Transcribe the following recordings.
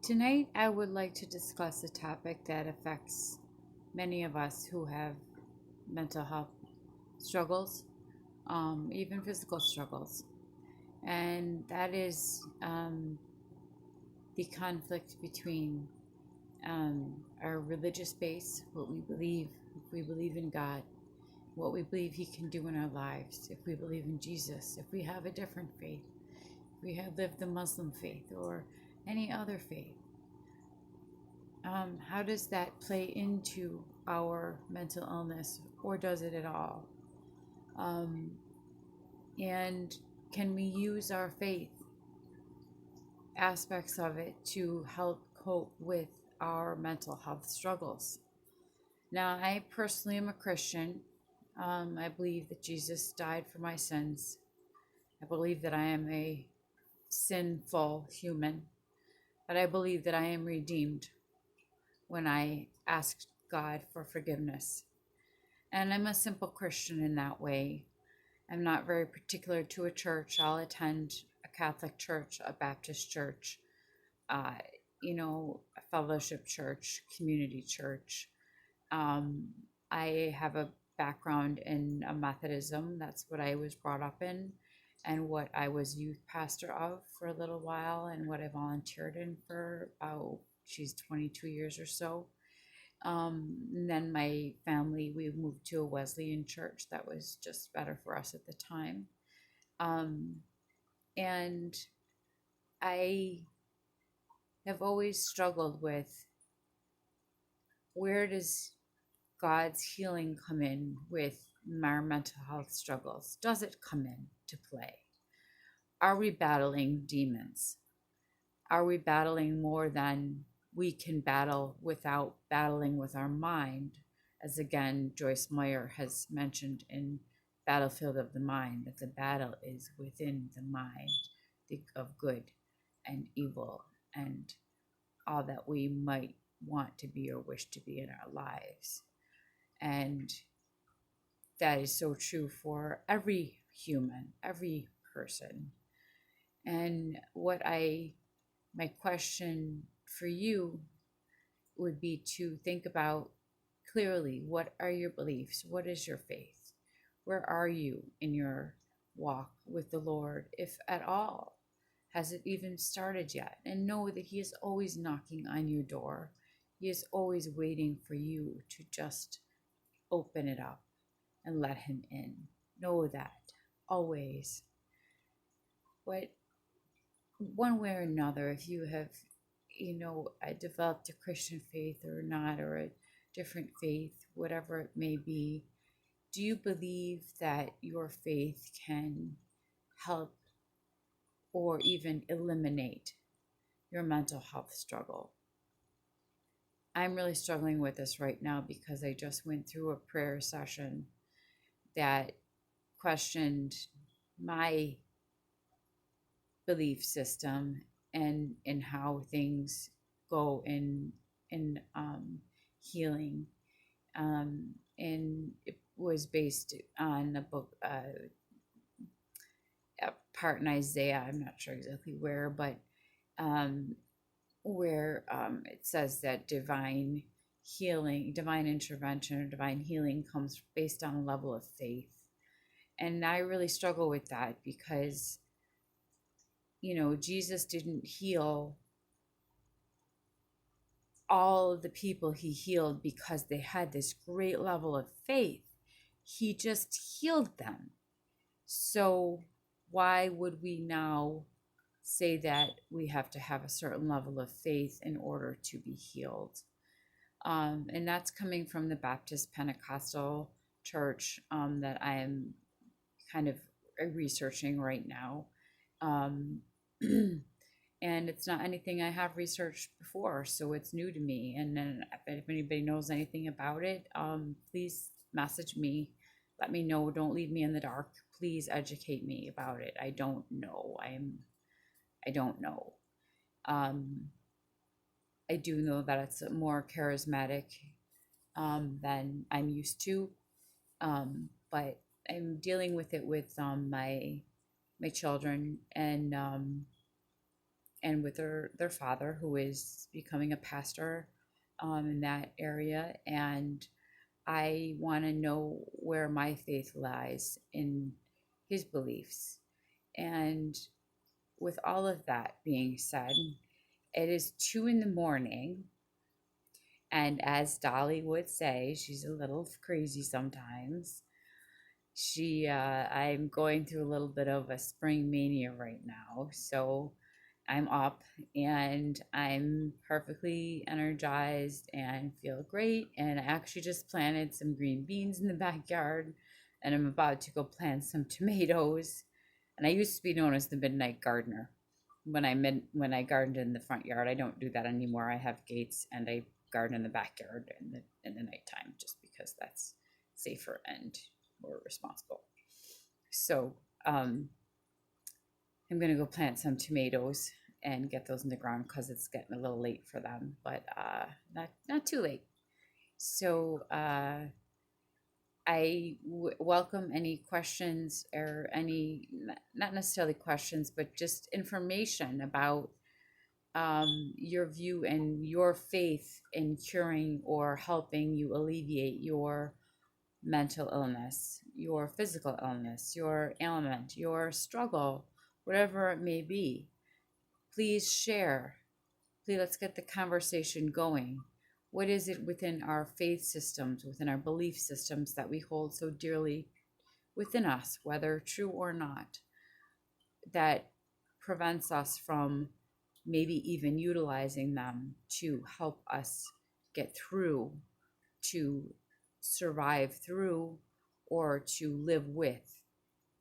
Tonight, I would like to discuss a topic that affects many of us who have mental health struggles, even physical struggles, and that is the conflict between our religious base, what we believe, if we believe in God, what we believe He can do in our lives, if we believe in Jesus, if we have a different faith, if we have lived the Muslim faith or any other faith. How does that play into our mental illness, or does it at all? Um, and can we use our faith aspects of it to help cope with our mental health struggles? Now, I personally am a Christian. I believe that Jesus died for my sins. I believe that I am a sinful human, but I believe that I am redeemed when I ask God for forgiveness. And I'm a simple Christian in that way. I'm not very particular to a church. I'll attend a Catholic church, a Baptist church, uh, a fellowship church, community church. Um, I have a background in Methodism. That's what I was brought up in, and what I was youth pastor of for a little while, and what I volunteered in for about, 22 years or so. And then my family, we moved to a Wesleyan church that was just better for us at the time. Um, and I have always struggled with, where does God's healing come in with our mental health struggles? Does it come in to play? Are we battling demons? Are we battling more than we can battle without battling with our mind? As again, Joyce Meyer has mentioned in Battlefield of the Mind, that the battle is within the mind, of good and evil and all that we might want to be or wish to be in our lives. And that is so true for every human, every person. And my question for you would be to think about clearly, what are your beliefs? What is your faith? Where are you in your walk with the Lord, if at all? Has it even started yet? And know that He is always knocking on your door. He is always waiting for you to just open it up and let Him in. Know that always. But one way or another, if you have, developed a Christian faith or not, or a different faith, whatever it may be, do you believe that your faith can help or even eliminate your mental health struggle? I'm really struggling with this right now because I just went through a prayer session that questioned my belief system and how things go in healing, and it was based on a book, a part in Isaiah. I'm not sure exactly where, but where it says that divine healing, divine intervention, or divine healing comes based on a level of faith. And I really struggle with that because, Jesus didn't heal all of the people He healed because they had this great level of faith. He just healed them. So why would we now say that we have to have a certain level of faith in order to be healed? And that's coming from the Baptist Pentecostal church that I am kind of researching right now. Um, and it's not anything I have researched before, so it's new to me. And then if anybody knows anything about it, please message me. Let me know. Don't leave me in the dark. Please educate me about it. I don't know. I don't know. I do know that it's more charismatic than I'm used to, but I'm dealing with it with my children, and and with their father, who is becoming a pastor in that area. And I want to know where my faith lies in his beliefs. And with all of that being said, it is 2 in the morning. And as Dolly would say, she's a little crazy sometimes. I'm going through a little bit of a spring mania right now. So I'm up and I'm perfectly energized and feel great. And I actually just planted some green beans in the backyard, and I'm about to go plant some tomatoes. And I used to be known as the midnight gardener. When I gardened in the front yard, I don't do that anymore. I have gates and I garden in the backyard in the nighttime, just because that's safer and more responsible. So I'm gonna go plant some tomatoes and get those in the ground because it's getting a little late for them, but not too late. So welcome any questions, or any, not necessarily questions, but just information about your view and your faith in curing or helping you alleviate your mental illness, your physical illness, your ailment, your struggle, whatever it may be. Please share. Please, let's get the conversation going. What is it within our faith systems, within our belief systems, that we hold so dearly within us, whether true or not, that prevents us from maybe even utilizing them to help us get through, to survive through, or to live with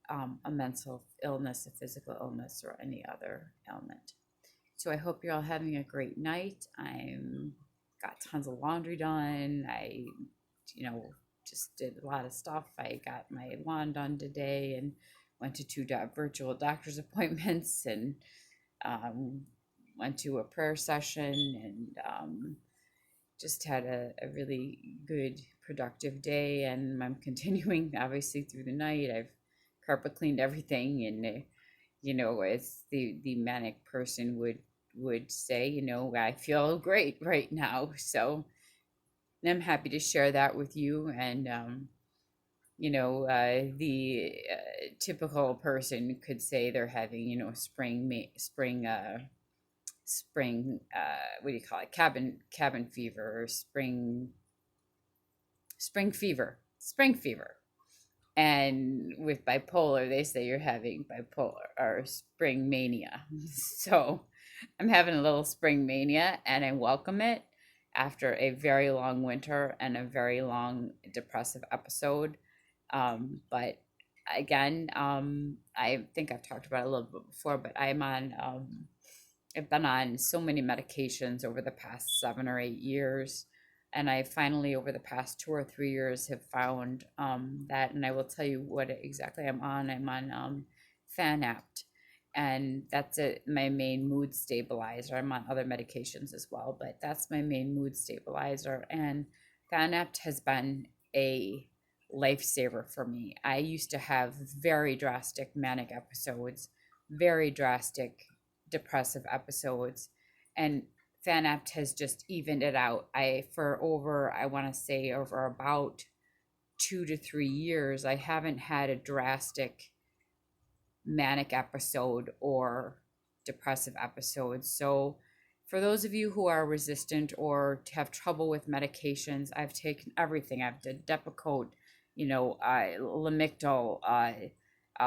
a mental illness, a physical illness, or any other ailment. So I hope you're all having a great night. I'm got tons of laundry done. I, you know, just did a lot of stuff. I got my lawn done today and went to two virtual doctor's appointments, and um, went to a prayer session, and just had a really good, productive day. And I'm continuing, obviously, through the night. I've carpet cleaned everything, and as the manic person would say, I feel great right now. So I'm happy to share that with you. And the typical person could say they're having, spring, what do you call it, cabin fever, or spring fever. And with bipolar, they say you're having bipolar or spring mania. So I'm having a little spring mania, and I welcome it after a very long winter and a very long depressive episode. But again, I think I've talked about it a little bit before, but I've been on so many medications over the past 7 or 8 years. And I finally, over the past 2 or 3 years, have found that, and I will tell you what exactly I'm on. I'm on Fanapt, and that's my main mood stabilizer. I'm on other medications as well, but that's my main mood stabilizer. And Fanapt has been a lifesaver for me. I used to have very drastic manic episodes, very drastic depressive episodes, and Fanapt has just evened it out. I want to say over about 2 to 3 years, I haven't had a drastic manic episode or depressive episode. So for those of you who are resistant or have trouble with medications, I've taken everything. I've did Depakote, Lamictal,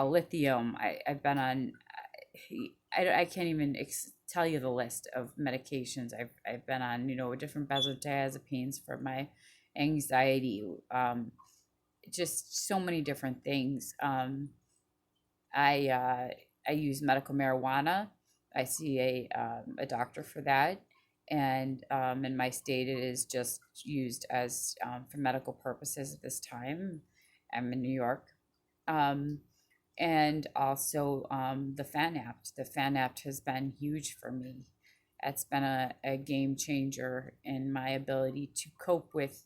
lithium. I've been on, I can't even tell you the list of medications I've been on, different benzodiazepines for my anxiety, just so many different things. I use medical marijuana. I see a doctor for that, and in my state it is just used as for medical purposes at this time. I'm in New York. Um, and also the Fanapt. The Fanapt has been huge for me. It's been a game changer in my ability to cope with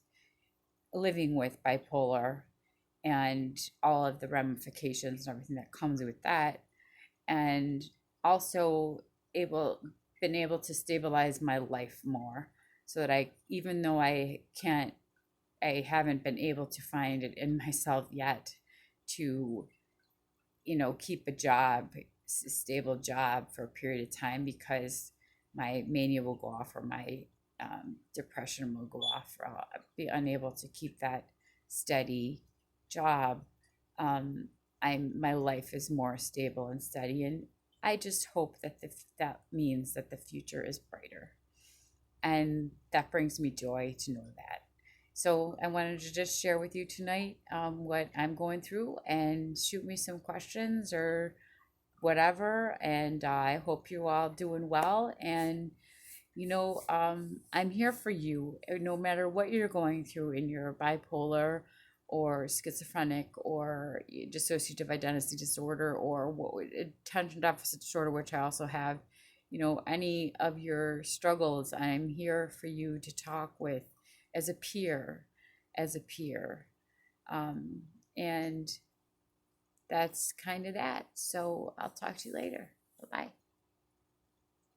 living with bipolar and all of the ramifications and everything that comes with that. And also, able been able to stabilize my life more, so that I, even though I haven't been able to find it in myself yet to, keep a job, stable job for a period of time, because my mania will go off, or my depression will go off, or I'll be unable to keep that steady job. Um, my life is more stable and steady, and I just hope that that means that the future is brighter, and that brings me joy to know that. So I wanted to just share with you tonight what I'm going through, and shoot me some questions or whatever. And I hope you're all doing well. And I'm here for you, no matter what you're going through in your bipolar or schizophrenic or dissociative identity disorder, or attention deficit disorder, which I also have. Any of your struggles, I'm here for you to talk with as a peer, as a peer. Um, and that's kind of that. So I'll talk to you later. Bye bye.